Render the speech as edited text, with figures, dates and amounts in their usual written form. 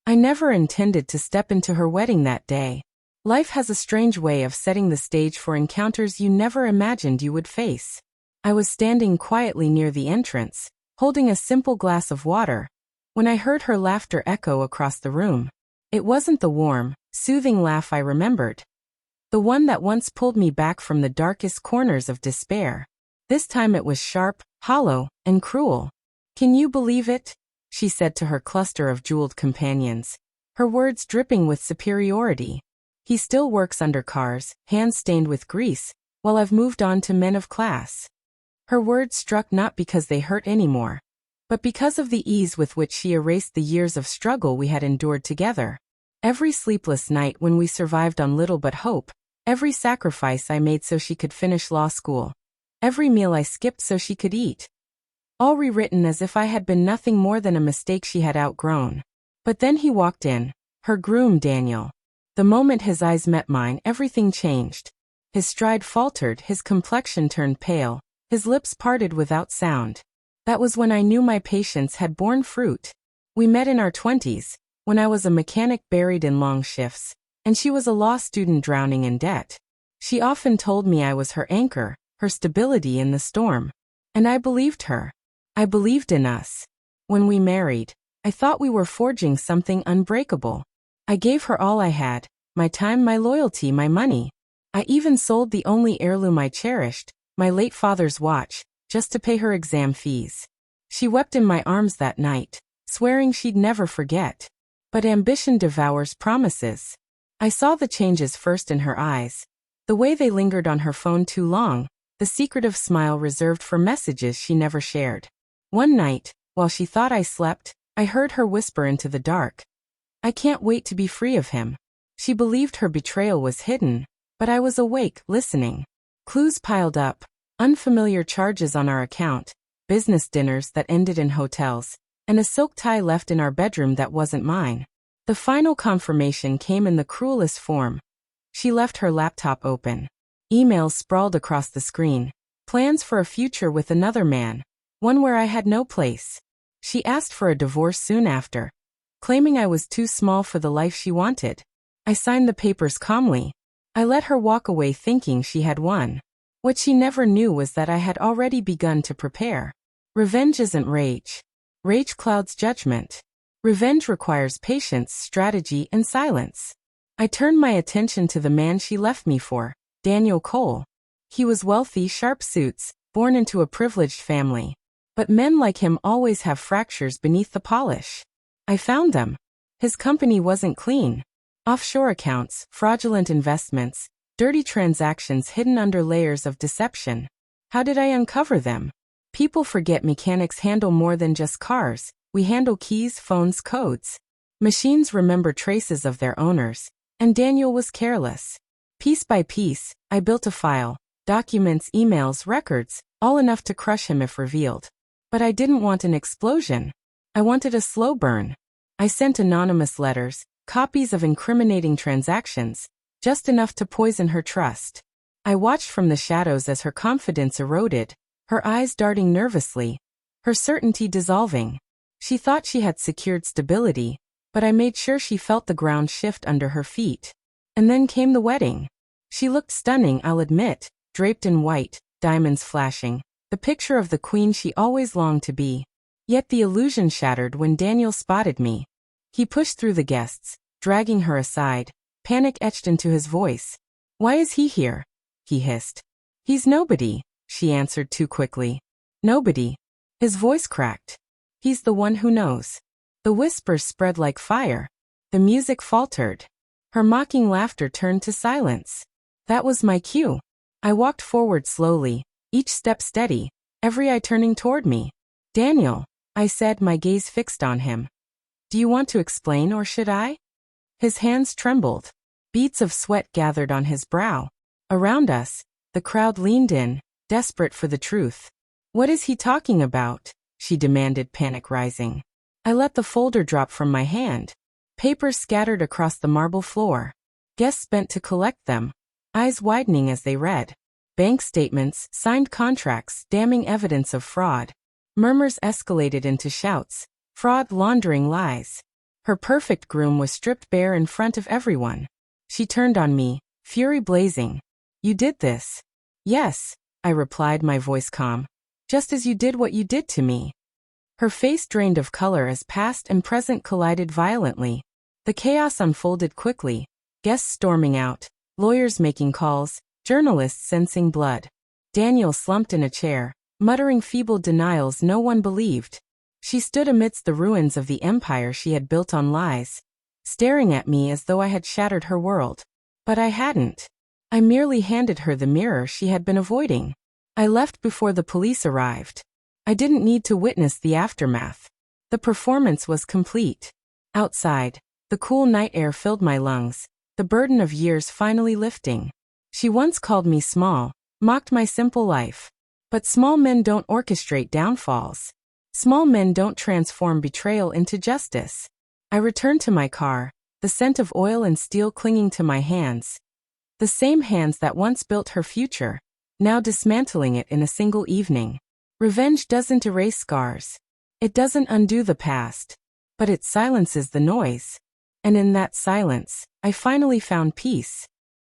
I never intended to step into her wedding that day. Life has a strange way of setting the stage for encounters you never imagined you would face. I was standing quietly near the entrance, holding a simple glass of water, when I heard her laughter echo across the room. It wasn't the warm, soothing laugh I remembered. The one that once pulled me back from the darkest corners of despair. This time it was sharp, hollow, and cruel. "Can you believe it?" she said to her cluster of jeweled companions, her words dripping with superiority. "He still works under cars, hands stained with grease, while I've moved on to men of class." Her words struck not because they hurt anymore, but because of the ease with which she erased the years of struggle we had endured together. Every sleepless night when we survived on little but hope, every sacrifice I made so she could finish law school, every meal I skipped so she could eat, all rewritten as if I had been nothing more than a mistake she had outgrown. But then he walked in, her groom Daniel. The moment his eyes met mine, everything changed. His stride faltered, his complexion turned pale, his lips parted without sound. That was when I knew my patience had borne fruit. We met in our 20s, when I was a mechanic buried in long shifts, and she was a law student drowning in debt. She often told me I was her anchor, her stability in the storm. And I believed her. I believed in us. When we married, I thought we were forging something unbreakable. I gave her all I had, my time, my loyalty, my money. I even sold the only heirloom I cherished, my late father's watch, just to pay her exam fees. She wept in my arms that night, swearing she'd never forget. But ambition devours promises. I saw the changes first in her eyes, the way they lingered on her phone too long, the secretive smile reserved for messages she never shared. One night, while she thought I slept, I heard her whisper into the dark, "I can't wait to be free of him." She believed her betrayal was hidden, but I was awake, listening. Clues piled up, unfamiliar charges on our account, business dinners that ended in hotels, and a silk tie left in our bedroom that wasn't mine. The final confirmation came in the cruelest form. She left her laptop open. Emails sprawled across the screen. Plans for a future with another man, one where I had no place. She asked for a divorce soon after, claiming I was too small for the life she wanted. I signed the papers calmly. I let her walk away thinking she had won. What she never knew was that I had already begun to prepare. Revenge isn't rage. Rage clouds judgment. Revenge requires patience, strategy, and silence. I turned my attention to the man she left me for, Daniel Cole. He was wealthy, sharp suits, born into a privileged family. But men like him always have fractures beneath the polish. I found them. His company wasn't clean. Offshore accounts, fraudulent investments, dirty transactions hidden under layers of deception. How did I uncover them? People forget mechanics handle more than just cars. We handle keys, phones, codes. Machines remember traces of their owners, and Daniel was careless. Piece by piece, I built a file, documents, emails, records, all enough to crush him if revealed. But I didn't want an explosion. I wanted a slow burn. I sent anonymous letters, copies of incriminating transactions, just enough to poison her trust. I watched from the shadows as her confidence eroded, her eyes darting nervously, her certainty dissolving. She thought she had secured stability, but I made sure she felt the ground shift under her feet. And then came the wedding. She looked stunning, I'll admit, draped in white, diamonds flashing, the picture of the queen she always longed to be. Yet the illusion shattered when Daniel spotted me. He pushed through the guests, dragging her aside, panic etched into his voice. "Why is he here?" he hissed. "He's nobody," she answered too quickly. "Nobody." His voice cracked. "He's the one who knows." The whispers spread like fire. The music faltered. Her mocking laughter turned to silence. That was my cue. I walked forward slowly, each step steady, every eye turning toward me. "Daniel," I said, my gaze fixed on him. "Do you want to explain, or should I?" His hands trembled. Beads of sweat gathered on his brow. Around us, the crowd leaned in, desperate for the truth. "What is he talking about?" she demanded, panic rising. I let the folder drop from my hand. Papers scattered across the marble floor. Guests bent to collect them, eyes widening as they read. Bank statements, signed contracts, damning evidence of fraud. Murmurs escalated into shouts. Fraud, laundering, lies. Her perfect groom was stripped bare in front of everyone. She turned on me, fury blazing. "You did this." "Yes," I replied, my voice calm. "Just as you did what you did to me." Her face drained of color as past and present collided violently. The chaos unfolded quickly. Guests storming out, lawyers making calls, journalists sensing blood. Daniel slumped in a chair, muttering feeble denials no one believed. She stood amidst the ruins of the empire she had built on lies, staring at me as though I had shattered her world. But I hadn't. I merely handed her the mirror she had been avoiding. I left before the police arrived. I didn't need to witness the aftermath. The performance was complete. Outside, the cool night air filled my lungs, the burden of years finally lifting. She once called me small, mocked my simple life. But small men don't orchestrate downfalls. Small men don't transform betrayal into justice. I returned to my car, the scent of oil and steel clinging to my hands. The same hands that once built her future, now dismantling it in a single evening. Revenge doesn't erase scars. It doesn't undo the past. But it silences the noise. And in that silence, I finally found peace.